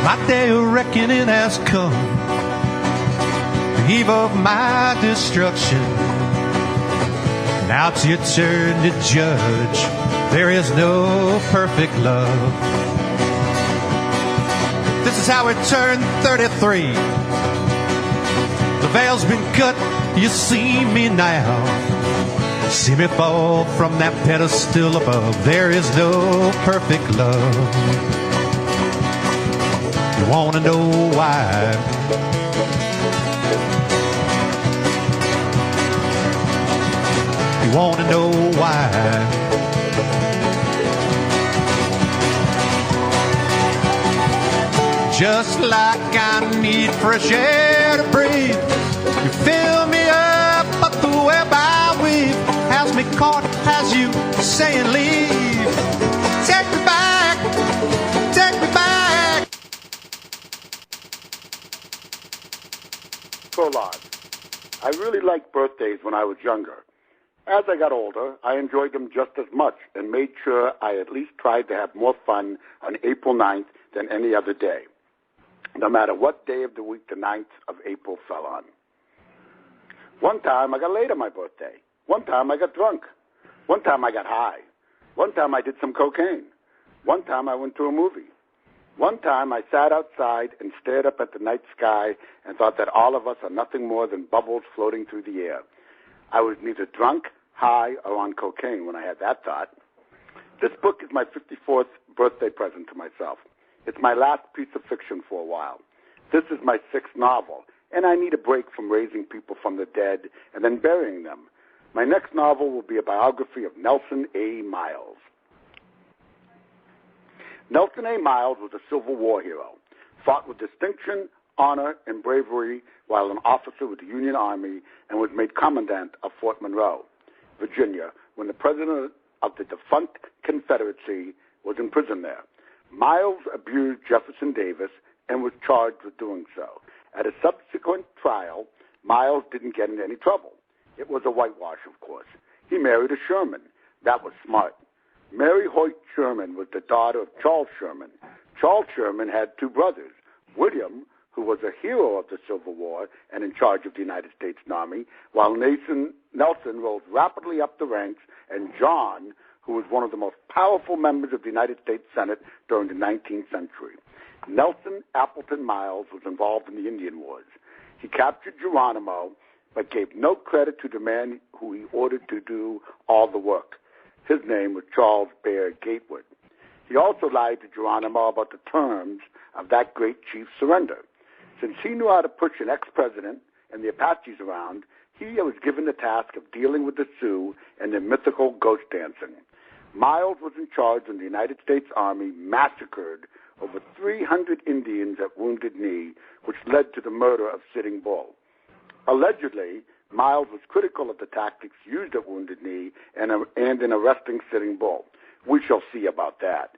My day of reckoning has come, the eve of my destruction. Now it's your turn to judge. There is no perfect love. This is how it turned 33. The veil's been cut, you see me now. See me fall from that pedestal above. There is no perfect love. You wanna know why? You wanna know why? Just like I need fresh air to breathe, you fill me up, but the web I weave has me caught as you saying leave. Take me back, take me back. Prologue. I really liked birthdays when I was younger. As I got older, I enjoyed them just as much and made sure I at least tried to have more fun on April 9th than any other day, no matter what day of the week the 9th of April fell on. One time I got late on my birthday. One time I got drunk. One time I got high. One time I did some cocaine. One time I went to a movie. One time I sat outside and stared up at the night sky and thought that all of us are nothing more than bubbles floating through the air. I was neither drunk, high, or on cocaine when I had that thought. This book is my 54th birthday present to myself. It's my last piece of fiction for a while. This is my 6th novel, and I need a break from raising people from the dead and then burying them. My next novel will be a biography of Nelson A. Miles. Nelson A. Miles was a Civil War hero, fought with distinction, honor, and bravery while an officer with the Union Army, and was made commandant of Fort Monroe, Virginia, when the president of the defunct Confederacy was in prison there. Miles abused Jefferson Davis and was charged with doing so. At a subsequent trial, Miles didn't get in any trouble. It was a whitewash, of course. He married a Sherman. That was smart. Mary Hoyt Sherman was the daughter of Charles Sherman. Charles Sherman had 2 brothers, William, who was a hero of the Civil War and in charge of the United States Army, while Nelson rose rapidly up the ranks, and John, who was one of the most powerful members of the United States Senate during the 19th century. Nelson Appleton Miles was involved in the Indian Wars. He captured Geronimo, but gave no credit to the man who he ordered to do all the work. His name was Charles Baird Gatewood. He also lied to Geronimo about the terms of that great chief's surrender. Since he knew how to push an ex-president and the Apaches around, he was given the task of dealing with the Sioux and their mythical ghost dancing. Miles was in charge when the United States Army massacred over 300 Indians at Wounded Knee, which led to the murder of Sitting Bull. Allegedly, Miles was critical of the tactics used at Wounded Knee and in arresting Sitting Bull. We shall see about that.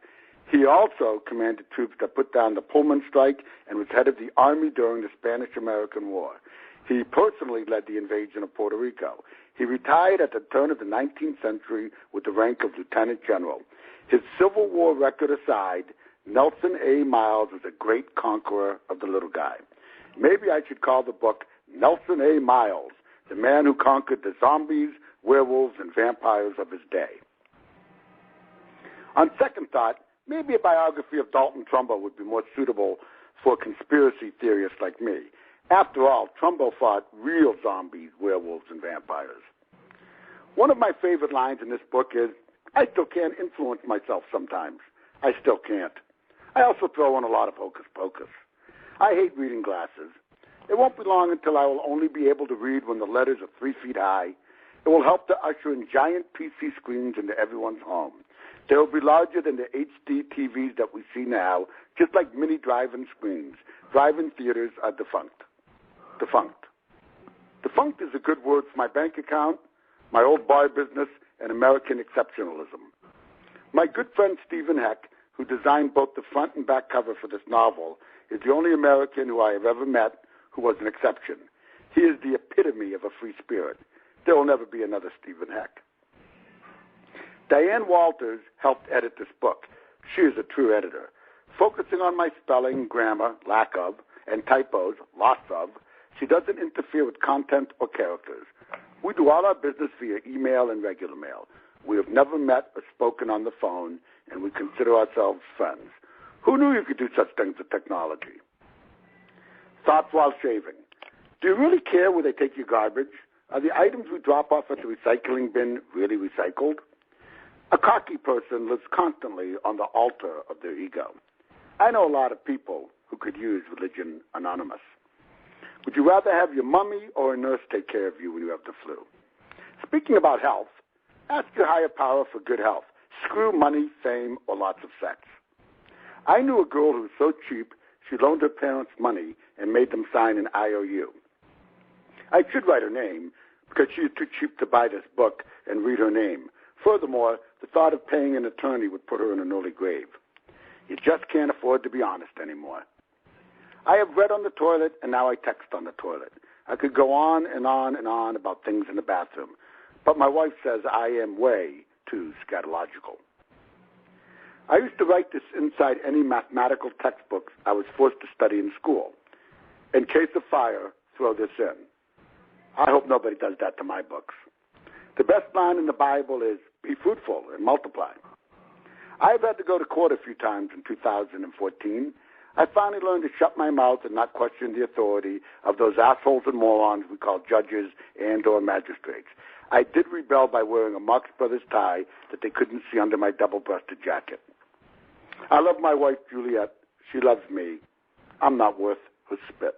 He also commanded troops that put down the Pullman strike and was head of the Army during the Spanish-American War. He personally led the invasion of Puerto Rico. He retired at the turn of the 19th century with the rank of lieutenant general. His Civil War record aside, Nelson A. Miles was a great conqueror of the little guy. Maybe I should call the book Nelson A. Miles, the man who conquered the zombies, werewolves, and vampires of his day. On second thought, maybe a biography of Dalton Trumbo would be more suitable for conspiracy theorists like me. After all, Trumbo fought real zombies, werewolves, and vampires. One of my favorite lines in this book is, I still can't influence myself sometimes. I still can't. I also throw in a lot of hocus pocus. I hate reading glasses. It won't be long until I will only be able to read when the letters are 3 feet high. It will help to usher in giant PC screens into everyone's home. They will be larger than the HD TVs that we see now, just like mini drive-in screens. Drive-in theaters are defunct. Defunct. Defunct is a good word for my bank account, my old bar business, and American exceptionalism. My good friend Stephen Heck, who designed both the front and back cover for this novel, is the only American who I have ever met who was an exception. He is the epitome of a free spirit. There will never be another Stephen Heck. Diane Walters helped edit this book. She is a true editor. Focusing on my spelling, grammar, lack of, and typos, lots of, she doesn't interfere with content or characters. We do all our business via email and regular mail. We have never met or spoken on the phone, and we consider ourselves friends. Who knew you could do such things with technology? Thoughts while shaving. Do you really care where they take your garbage? Are the items we drop off at the recycling bin really recycled? A cocky person lives constantly on the altar of their ego. I know a lot of people who could use Religion Anonymous. Would you rather have your mummy or a nurse take care of you when you have the flu? Speaking about health, ask your higher power for good health. Screw money, fame, or lots of sex. I knew a girl who was so cheap she loaned her parents money and made them sign an IOU. I should write her name because she is too cheap to buy this book and read her name. Furthermore, the thought of paying an attorney would put her in an early grave. You just can't afford to be honest anymore. I have read on the toilet, and now I text on the toilet. I could go on and on and on about things in the bathroom, but my wife says I am way too scatological. I used to write this inside any mathematical textbooks I was forced to study in school. In case of fire, throw this in. I hope nobody does that to my books. The best line in the Bible is, be fruitful and multiply. I've had to go to court a few times in 2014. I finally learned to shut my mouth and not question the authority of those assholes and morons we call judges and or magistrates. I did rebel by wearing a Marx Brothers tie that they couldn't see under my double-breasted jacket. I love my wife, Juliet. She loves me. I'm not worth her spit.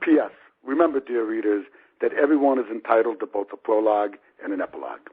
P.S. Remember, dear readers, that everyone is entitled to both a prologue and an epilogue.